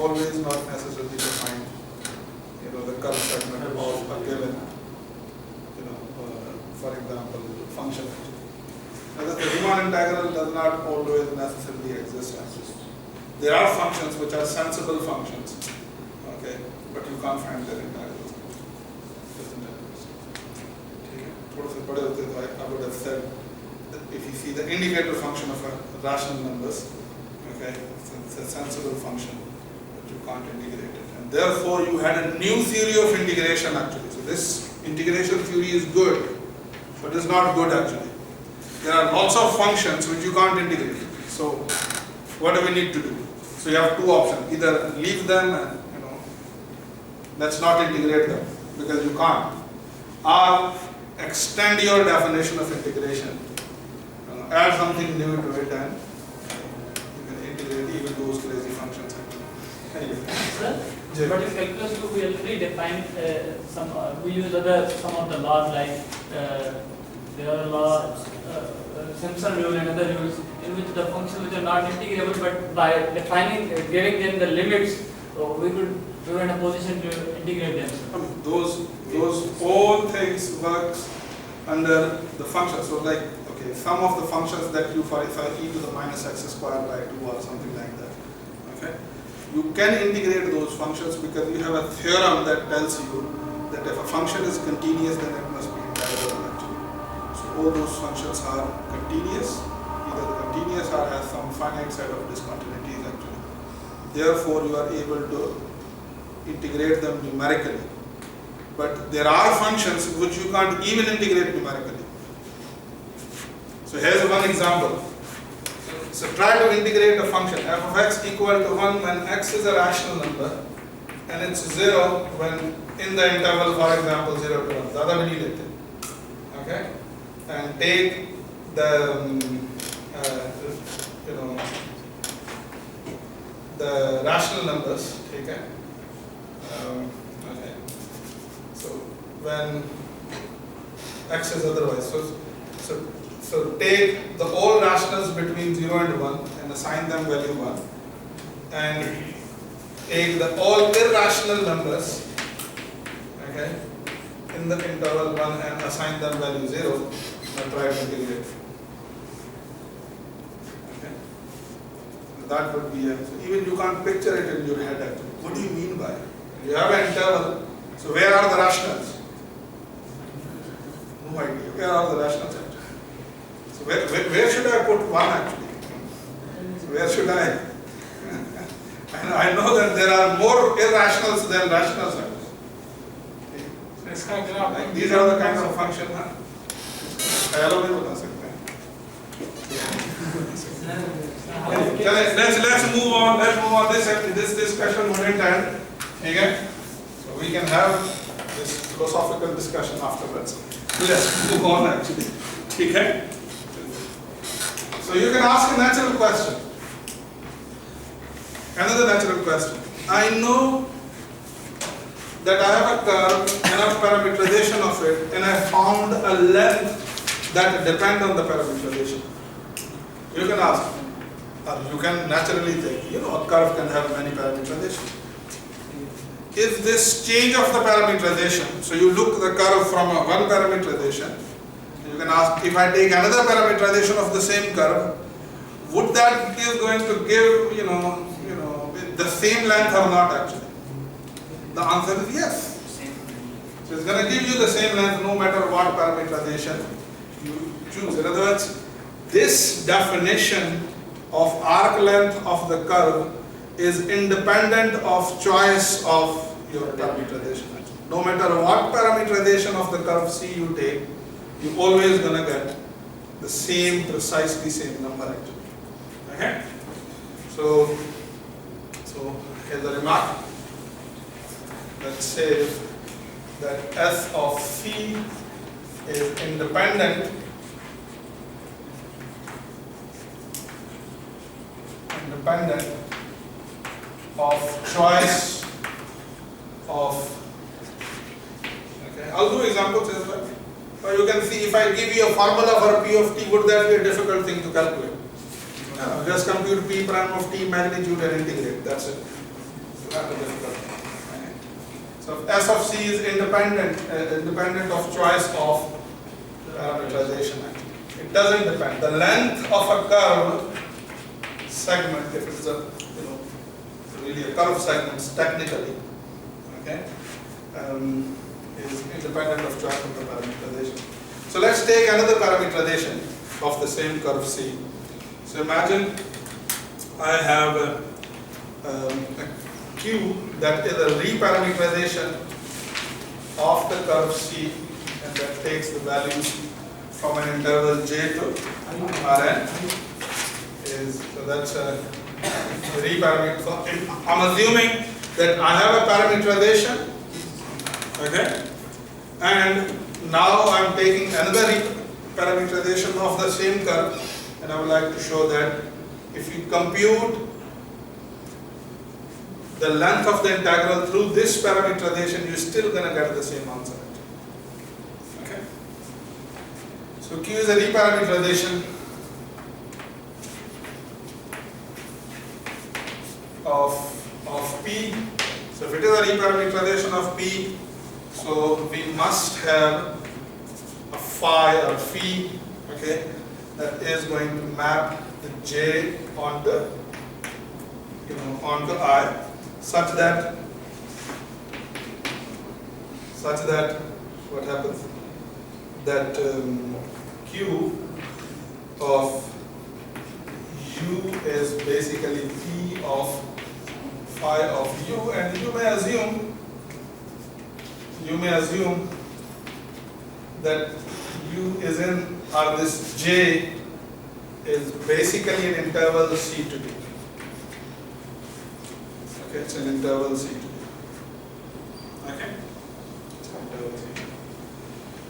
always not necessarily to find, the curve segment of a given, for example, function. The Riemann integral does not always necessarily exist actually. There are functions which are sensible functions, okay, but you can't find their integrals. I would have said that if you see the indicator function of a rational numbers, okay, it's a sensible function, but you can't integrate it. And therefore you had a new theory of integration actually. So this integration theory is good, but it's not good actually. There are lots of functions which you can't integrate. So what do we need to do? So you have two options. Either leave them and let's not integrate them because you can't. Or extend your definition of integration. Add something new to it and you can integrate even those crazy functions. Anyway. Sir, but in calculus 2 we already defined we use some of the laws like there are laws, Simpson rule and other rules in which the functions which are not integrable, but by defining, giving them the limits, we were in a position to integrate them. Those all things works under the function. So like, okay, some of the functions that you, for example, e to the minus x squared by 2 or something like that, okay, you can integrate those functions because you have a theorem that tells you that if a function is continuous, then it must be integral actually. So all those functions are continuous, either continuous or has some finite set of discontinuities actually. Therefore, you are able to integrate them numerically. But there are functions which you can't even integrate numerically. So here's one example. So try to integrate a function f of x equal to 1 when x is a rational number and it's 0 when in the interval, for example, 0 to 1. ज़्यादा भी नहीं लेते. Okay? And take the the rational numbers. Okay? Okay. So when x is otherwise, so take the all rationals between 0 and 1 and assign them value 1, and take the all irrational numbers, okay, in the interval 1 and assign them value 0 and try to integrate. Okay. That would be so even you can't picture it in your head actually. What do you mean by it? You have an interval, so where are the rationals? No idea. Where are the rationals actually? So where should I put 1 actually? So where should I? I know that there are more irrationals than rationals actually. Like these are the kinds of functions. Let's move on. This discussion wouldn't end. Okay? So we can have this philosophical discussion afterwards. Let's move on actually. Okay? So you can ask a natural question. Another natural question. I know that I have a curve and a parameterization of it, and I found a length that depends on the parameterization. You can ask, or you can naturally think, a curve can have many parameterizations. If this change of the parameterization, so you look the curve from one parameterization, you can ask, if I take another parameterization of the same curve, would that is going to give, the same length or not actually? The answer is yes. So it's going to give you the same length no matter what parameterization you choose. In other words, this definition of arc length of the curve is independent of choice of your parameterization. No matter what parameterization of the curve C you take, you're always going to get the same, precisely same number actually. Okay? So here's a remark. Let's say that S of C is independent of choice of, okay, I'll do examples as well. So you can see if I give you a formula for P of T, would that be a difficult thing to calculate? Just compute P prime of T magnitude and integrate, that's it. S of C is independent of choice of parameterization. It doesn't depend. The length of a curve segment, if it's a really a curve segment technically, okay, is independent of choice of the parameterization. So let's take another parameterization of the same curve C. So imagine I have a Q that is a reparameterization of the curve C, and that takes the values from an interval J to Rn. So that's a reparameter. So I'm assuming that I have a parameterization, okay, and now I'm taking another reparameterization of the same curve, and I would like to show that if you compute the length of the integral through this parameterization, you're still going to get the same answer. Okay. So Q is a reparameterization of P. So if it is a reparameterization of P, so we must have a phi or phi, okay, that is going to map the J onto I, such that what happens, that Q of U is basically P of phi of U, and you may assume that U is in, or this J is basically an interval C to D. Okay, it's an interval C to D. Okay? It's an interval C to D.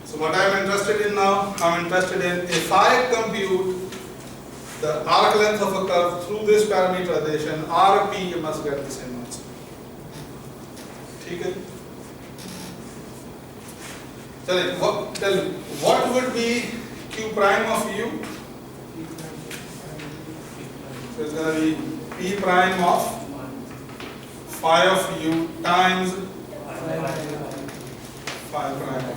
So what I am interested in now, I'm interested in if I compute the arc length of a curve through this parameterization, RP, you must get the same answer. Okay? Tell me, what would be Q prime of U? So it's going to be P prime of phi of U times phi prime of U.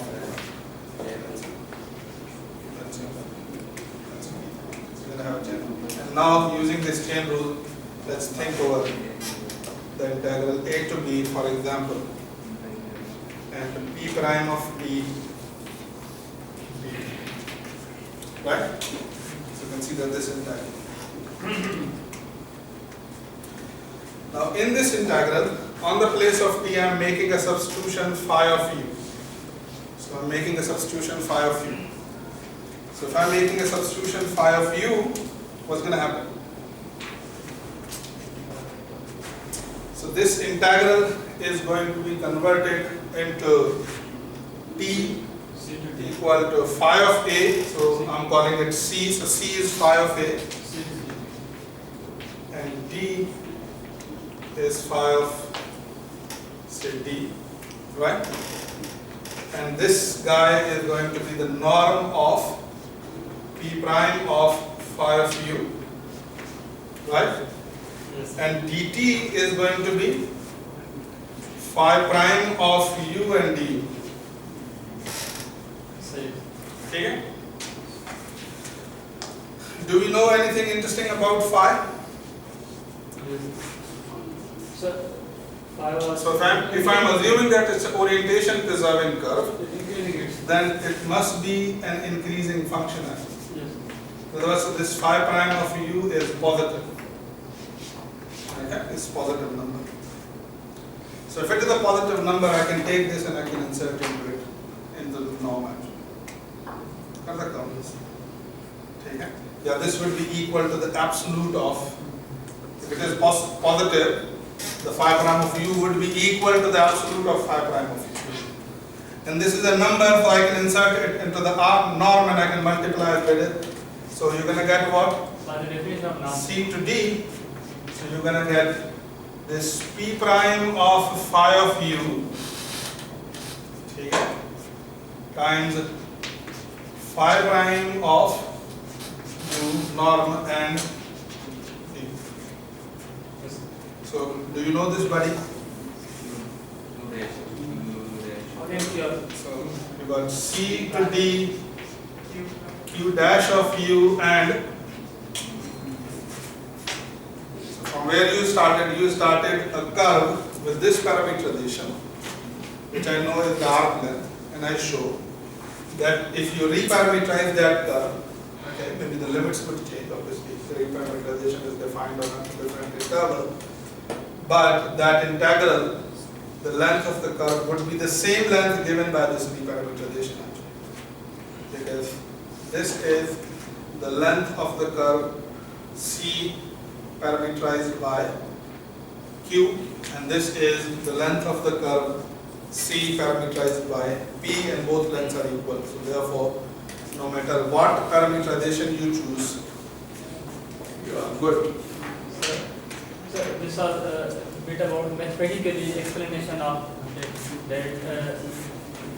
And now using this chain rule, let's think over the integral a to b, for example, and P prime of P, right? So you can see that this integral. Now in this integral, on the place of P, I am making a substitution phi of U. So I am making a substitution phi of U. So if I am making a substitution phi of U, what's going to happen? So this integral is going to be converted into T equal to phi of A. So I'm calling it C. So C is phi of A. And D is phi of, say, D. Right? And this guy is going to be the norm of P prime of phi of U, right? Yes. And dt is going to be phi prime of U and du. Okay? Do we know anything interesting about phi? So if I'm assuming that it's an orientation preserving curve, then it must be an increasing function. In other words, this phi prime of U is positive. Okay, it's positive number. So if it is a positive number, I can take this and I can insert into it into the norm actually. Yeah, this would be equal to the absolute of, if it is positive, the phi prime of U would be equal to the absolute of phi prime of U. And this is a number, so I can insert it into the norm and I can multiply it with it. So you're going to get what? By the definition of norm. C to D. So you're going to get this P prime of phi of U times phi prime of U norm and D. So do you know this, buddy? Thank you. So you got C to D, Q dash of U, and so from where you started a curve with this parameterization, which I know is the arc length, and I show that if you reparameterize that curve, okay, maybe the limits could change, obviously, the reparameterization is defined on a different interval, but that integral, the length of the curve would be the same length given by this reparameterization actually. Because this is the length of the curve C parameterized by Q, and this is the length of the curve C parameterized by P, and both lengths are equal. So therefore, no matter what parameterization you choose, you are good. So this was a bit about mathematically explanation of that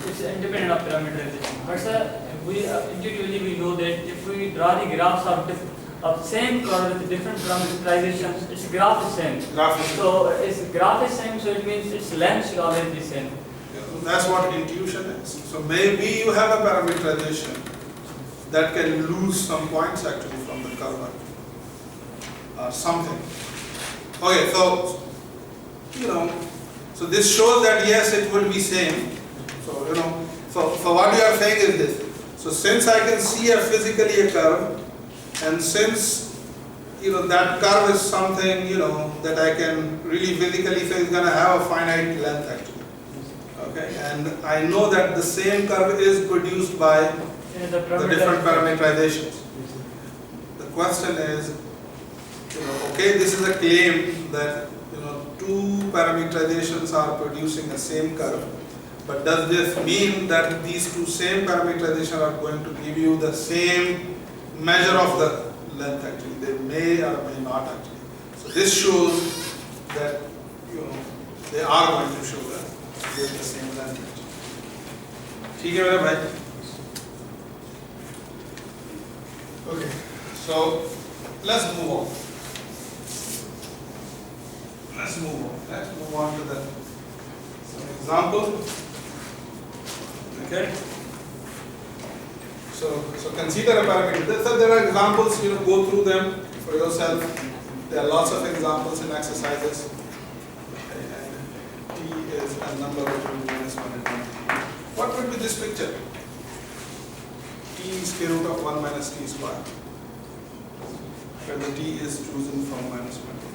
it's independent of parameterization. But sir, we intuitively we know that if we draw the graphs of same curve with different parameterizations, its graph is same. So its graph is same, so it means its length should always be same. That's what intuition is. So maybe you have a parameterization that can lose some points actually from the curve or something. Okay, so so this shows that yes, it will be same. So so what you are saying is this. So since I can see physically a curve, and since that curve is something that I can really physically say is going to have a finite length actually. Okay, and I know that the same curve is produced by the different parameterizations. The question is, okay, this is a claim that two parameterizations are producing the same curve, but does this mean that these two same parameterizations are going to give you the same measure of the length actually? They may or may not actually. So this shows that they are going to show that they have the same length actually. ठीक है मेरा भाई? Okay, so let's move on. Let's move on to some example. Okay. So consider a parameter. So there are examples. Go through them for yourself. There are lots of examples in exercises. Okay, and T is a number between -1 and 1. What would be this picture? T square root of 1 minus t square, where the t is chosen from -1 to 1.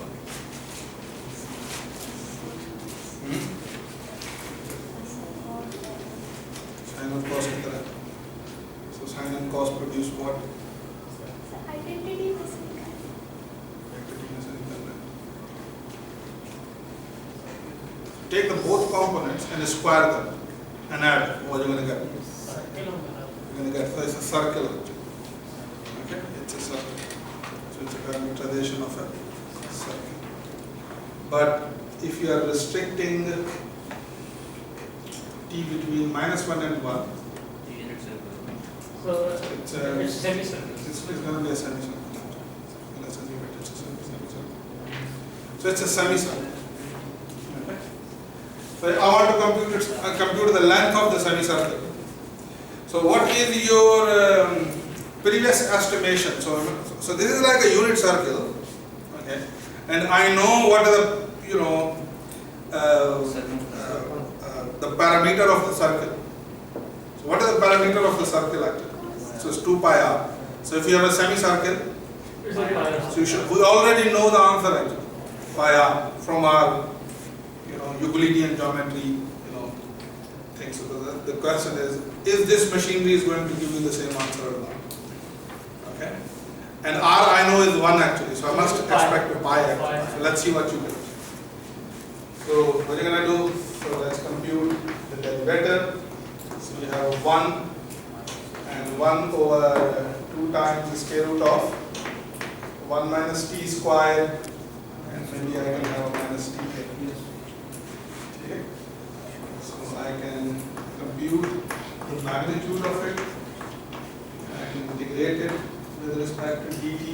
Sin and cos की तरह. So sin and cos produce what? Identity is Take the both components and square them and add. What are you going to get? You're going to get, so it's a circle. Okay, it's a circle. So it's a parameterization of a circle. But if you are restricting t between -1 and 1, so it's semicircle. It's going to be a semicircle. Let's assume it's a semicircle. So it's a semicircle. Okay. So I want to compute the length of the semicircle. So what is your previous estimation? So this is like a unit circle, okay? And I know what are the parameter of the circle. So what is the parameter of the circle actually? So it's 2 pi r. So if you have a semicircle, we already know the answer actually, pi r, from our Euclidean geometry things. So the question is this machinery is going to give you the same answer or not? Okay, and r I know is 1 actually, so I must expect a pi actually. So let's see what you get. So what you're going to do? So let's compute the derivative. So you have 1 and 1 over 2 times the square root of 1 minus t square, and maybe I can have a minus t here. Okay. So I can compute the magnitude of it. I can integrate it with respect to dt.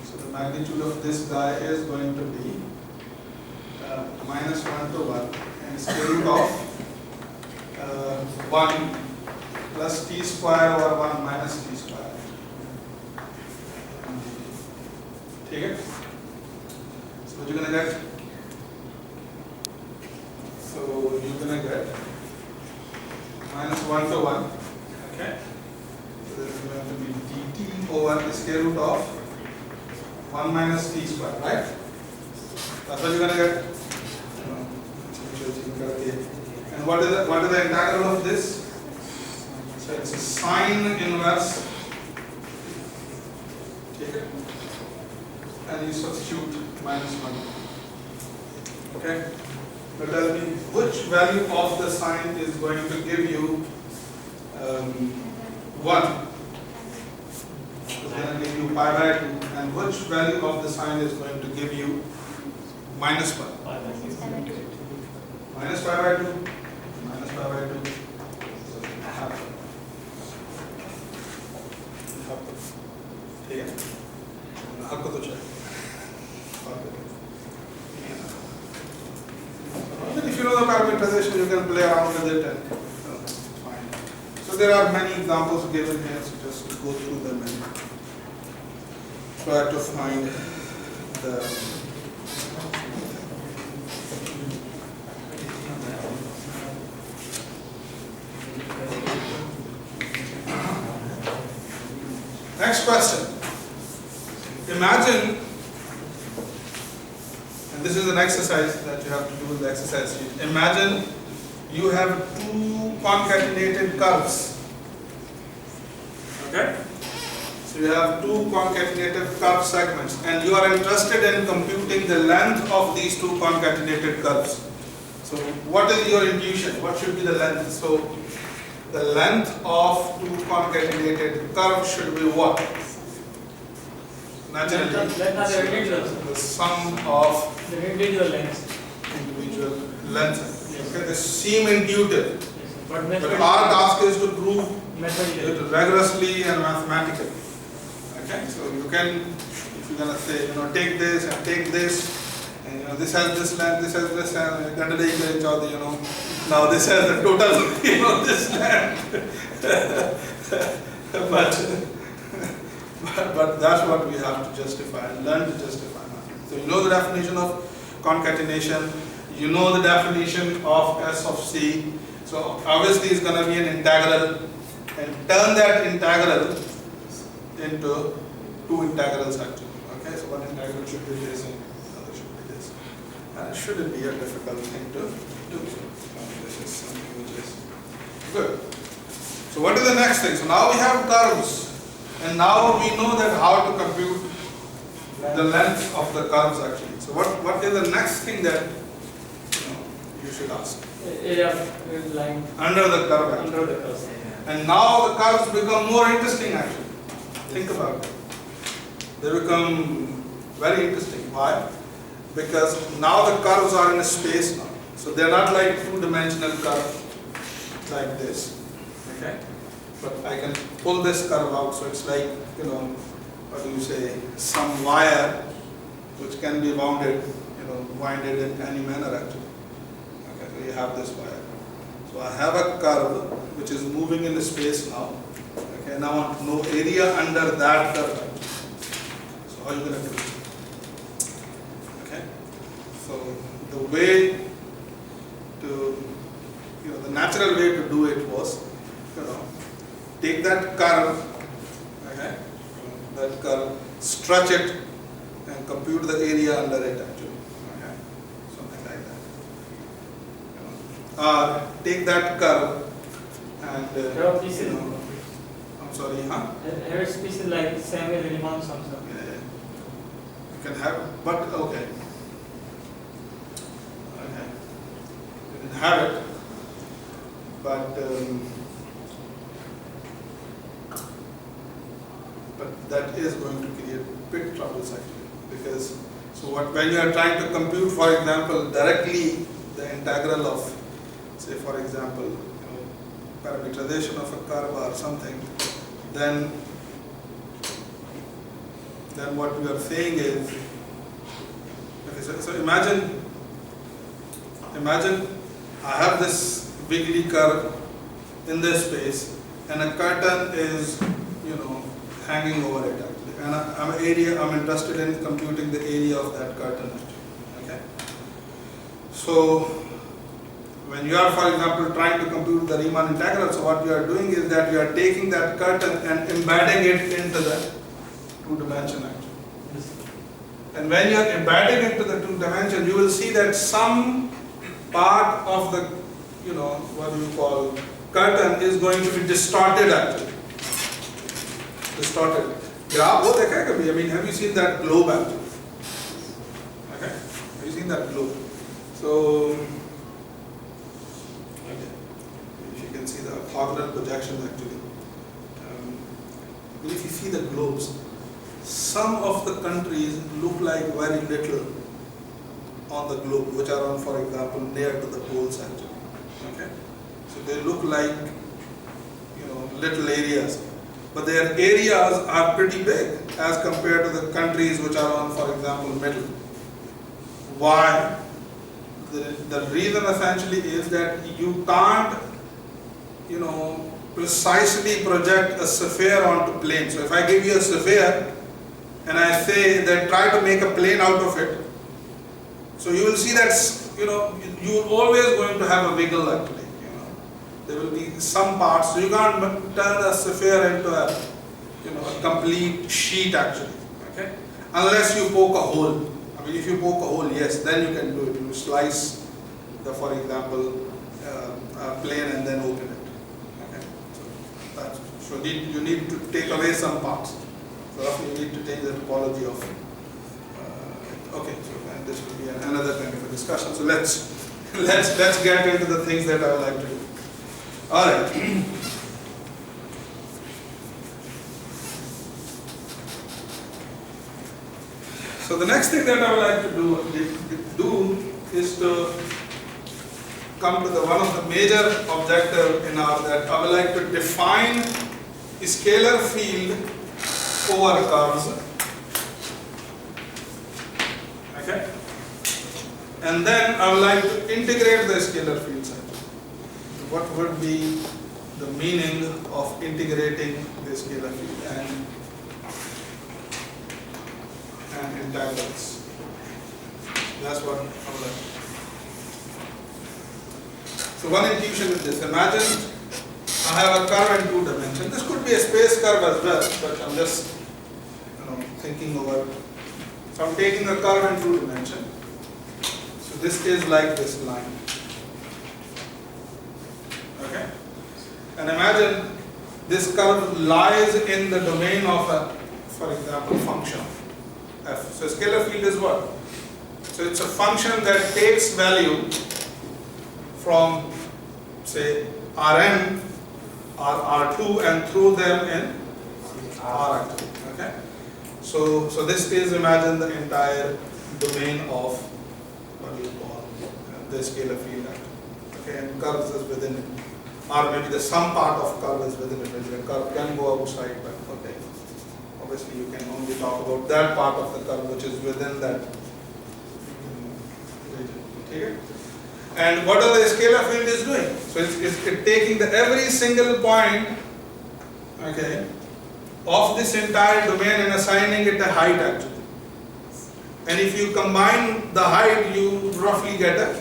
So the magnitude of this guy is going to be -1 to 1 and square root of 1 plus t square over 1 minus t square. Okay? So what you're gonna get? So you're gonna get minus 1 to 1. Okay? So this is going to be dt over the square root of 1 minus t square, right? That's what you're gonna get. And what is the integral of this? So it's a sine inverse. Take it. And you substitute minus 1. Okay? But tell me which value of the sine is going to give you 1. So then I give you pi by 2. And which value of the sine is going to give you minus 1? Minus pi by 2. Minus pi by 2. So half. ठीक है? आपको तो चाहिए. If you know the parameterization, you can play around with it and it's fine. So there are many examples given here, so just go through them and try to find the next question. Imagine, and this is an exercise that you have to do with the exercise sheet. Imagine you have two concatenated curves. Okay? So you have two concatenated curve segments, and you are interested in computing the length of these two concatenated curves. So what is your intuition? What should be the length? So the length of two concatenated curves should be what? Naturally, the sum of the individual lengths. individual lengths. Yes. Okay, they seem intuitive, Yes. but our task is to prove mathematically. it rigorously and mathematically. Okay, so you can, if you're gonna say, take this and take this, and this has this length, this has this, and now this has the total, this length. But that's what we have to justify, learn to justify. So you know the definition of concatenation, you know the definition of S of C. So obviously it's going to be an integral, and turn that integral into two integrals actually. Okay, so one integral should be this and another should be this. And it shouldn't be a difficult thing to do. This is something which is good. So what is the next thing? So now we have curves. And now we know that how to compute the length of the curves actually. So what is the next thing that you should ask? Area of line Under the curve actually. under the curve. And now the curves become more interesting actually. Think about it. They become very interesting. Why? Because now the curves are in a space now. So they're not like two-dimensional curve like this. Okay? But I can pull this curve out, so it's like, what do you say, some wire which can be wounded, winded in any manner actually. Okay, so you have this wire. So I have a curve which is moving in space now. Okay, now I want to know area under that curve. So how are you going to do it? Okay, so the way to, the natural way to do it was, take that curve, okay, that curve, stretch it, and compute the area under it actually, okay, something like that. Or take that curve and, I'm sorry, huh? Here is pieces like same way the Riemann sums up. Yeah, you can have, but okay. Okay. You can have it, but that is going to create big troubles actually, because when you are trying to compute, for example, directly the integral of, say for example, parameterization of a curve or something, then what we are saying is, okay, so imagine I have this wiggly curve, in this space, and a curtain is, hanging over it actually. And I'm interested in computing the area of that curtain actually. Okay. So when you are, for example, trying to compute the Riemann integral, so what you are doing is that you are taking that curtain and embedding it into the two-dimension actually. And when you are embedding into the two-dimension, you will see that some part of the, what do you call, curtain is going to be distorted actually. Distorted. I mean, have you seen that globe actually? Okay. Have you seen that globe? So, okay. If you can see the orthogonal projections actually. If you see the globes, some of the countries look like very little on the globe, which are on, for example, near to the poles actually. Okay. So they look like, little areas. But their areas are pretty big as compared to the countries which are on, for example, middle. Why? The reason essentially is that you can't, precisely project a sphere onto plane. So if I give you a sphere and I say that try to make a plane out of it, so you will see that, you're always going to have a wiggle actually. There will be some parts, so you can't turn a sphere into a, a complete sheet actually, okay? Unless you poke a hole. I mean, if you poke a hole, yes, then you can do it. You slice the, for example, plane and then open it. Okay, so you need to take away some parts. So often you need to change the topology of. Okay, so and this will be another kind of a discussion. So let's get into the things that I would like to do. All right. So the next thing that I would like to do is to come to one of the major objective in our that I would like to define a scalar field over curves. Okay. And then I would like to integrate the scalar fields. What would be the meaning of integrating the scalar field and integrals? That's what I would like. So one intuition is this. Imagine I have a curve in two dimensions. This could be a space curve as well, but I'm just thinking over. So I'm taking a curve in two dimensions. So this is like this line. Okay? And imagine this curve lies in the domain of a, for example, function f. So scalar field is what? So it's a function that takes value from, say, Rn or R2 and throw them in R2. Okay? So this is, imagine the entire domain of what you call the scalar field. Okay, and curves is within it. Or maybe the sum part of curve is within it. The curve can go outside, but okay. Obviously, you can only talk about that part of the curve which is within that region. Okay? And what are the scalar field is doing? So it's taking every single point, okay, of this entire domain and assigning it a height actually. And if you combine the height, you roughly get a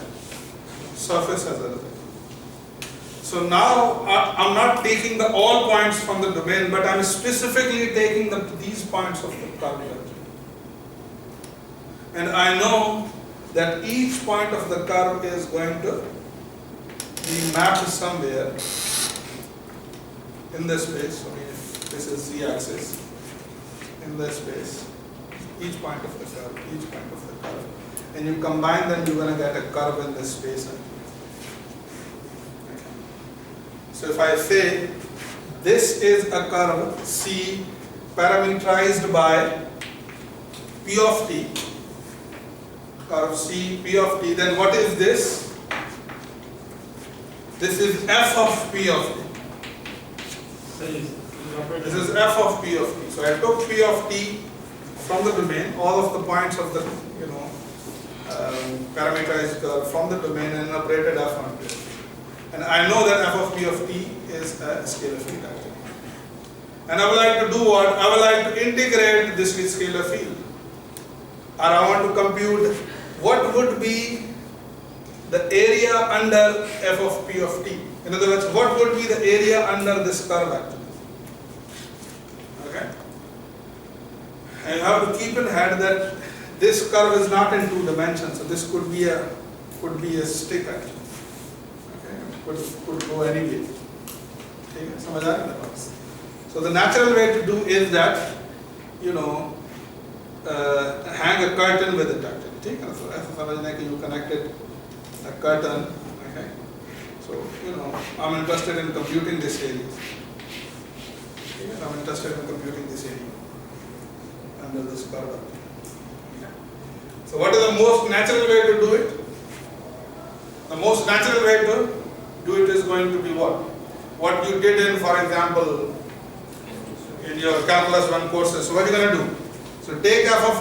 surface as a result. So now I'm not taking all points from the domain, but I'm specifically taking these points of the curve. And I know that each point of the curve is going to be mapped somewhere in this space. So this is z-axis in this space. Each point of the curve, each point of the curve. And you combine them, you're going to get a curve in this space. So if I say this is a curve C parameterized by P of t, curve C P of t, then what is this? This is f of P of t. This is f of P of t. So I took P of t from the domain, all of the points of the parameterized curve from the domain and operated f on it. And I know that f of P of t is a scalar field actually. And I would like to do what? I would like to integrate this scalar field. Or I want to compute what would be the area under f of p of t. In other words, what would be the area under this curve actually? Okay? And you have to keep in head that this curve is not in 2 dimensions, so this could be a stick actually. Okay? Could go anyway. Okay? समझ आ रहा है बात? So the natural way to do is that, you know, hang a curtain with it actually. ठीक है? So ऐसा समझना कि you connected a curtain. Okay? So you know, I'm interested in computing this area. Okay? I'm interested in computing this area under this curve. Okay? So what is the most natural way to do it? The most natural way to do it is going to be what? What you did in, for example, in your calculus 1 courses. So what are you going to do? So take f of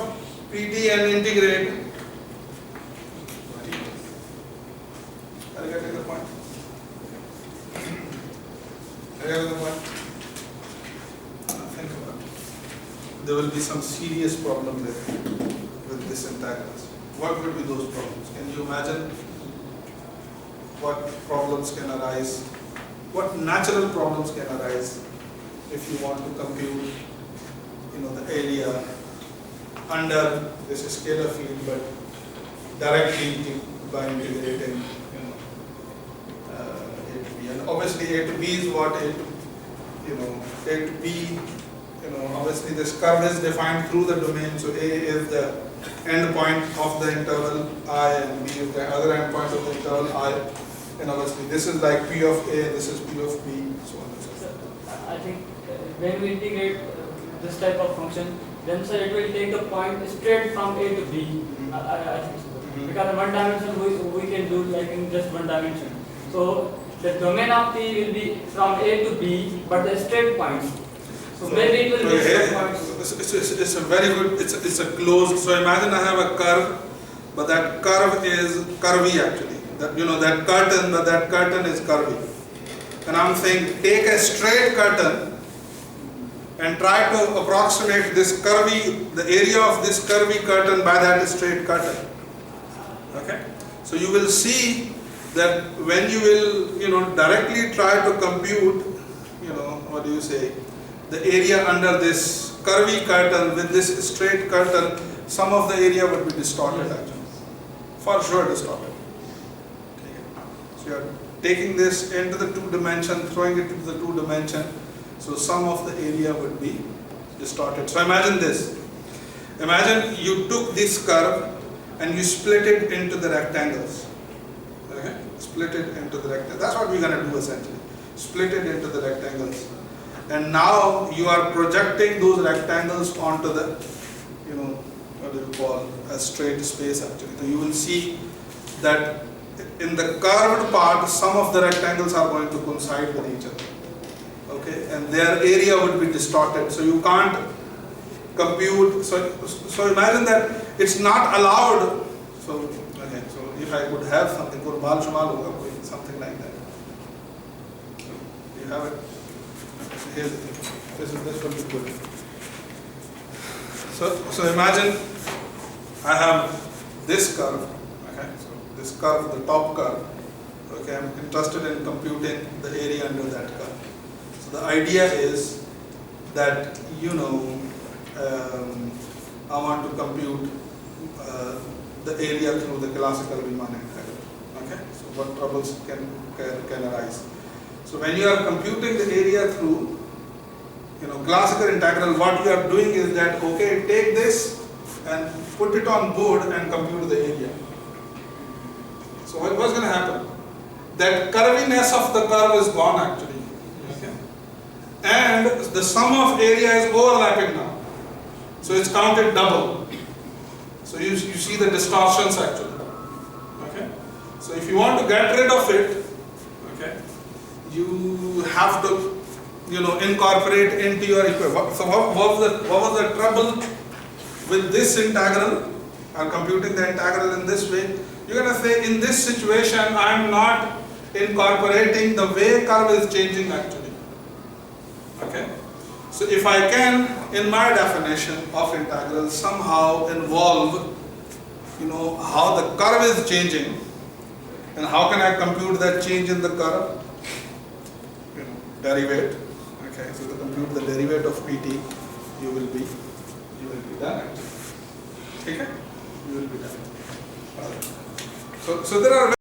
pt and integrate. Are you getting the point? Are you getting the point? Think about it. There will be some serious problem there with this integrals. What would be those problems? Can you imagine what problems can arise? What natural problems can arise if you want to compute, you know, the area under this scalar field, but directly by integrating, you know, a to b. And obviously a to b is what a to, you know, a to b, you know, obviously this curve is defined through the domain. So a is the end point of the interval I, and b is the other end point of the interval I. And obviously this is like p of a, this is p of b, so on and so forth. I think when we integrate this type of function, then sir it will take the point straight from a to b. I think so. Because in one dimension we can do like in just one dimension. So the domain of t will be from a to b, but the straight points. So maybe it will be straight points. It's a very good, it's a closed. So imagine I have a curve, but that curve is curvy actually. That, you know, that curtain, but that curtain is curvy. And I'm saying take a straight curtain and try to approximate this curvy, the area of this curvy curtain by that straight curtain. Okay? So you will see that when you will, you know, directly try to compute, you know, what do you say, the area under this curvy curtain with this straight curtain, some of the area would be distorted actually. For sure distorted. So you are taking this into the 2 dimension, throwing it into the 2 dimension, so some of the area would be distorted. So imagine this. Imagine you took this curve and you split it into the rectangles. Okay? Split it into the rectangles. That's what we're going to do essentially. Split it into the rectangles. And now you are projecting those rectangles onto the, you know, what do you call, a straight space actually. So you will see that in the curved part, some of the rectangles are going to coincide with each other. Okay, and their area would be distorted. So you can't compute. So imagine that it's not allowed. So okay, so if I could have something, something like that. So you have it. Here's the thing. This will be good. So imagine I have this curve. Okay, so this curve, the top curve. Okay, I'm interested in computing the area under that curve. So the idea is that, you know, I want to compute the area through the classical Riemann integral. Okay, so what troubles can arise? So when you are computing the area through, you know, classical integral, what you are doing is that, okay, take this and put it on board and compute the area. So what's going to happen? That curviness of the curve is gone actually. Okay? And the sum of area is overlapping now. So it's counted double. So you see the distortions actually. Okay? So if you want to get rid of it, okay, you have to, you know, incorporate into your equation. So what was the trouble with this integral? I'm computing the integral in this way. You're going to say, in this situation, I'm not incorporating the way curve is changing actually. Okay? So if I can, in my definition of integral, somehow involve, how the curve is changing, and how can I compute that change in the curve? Derivate. Okay, so to compute the derivative of pt, you will be done. Okay, you will be done. So there are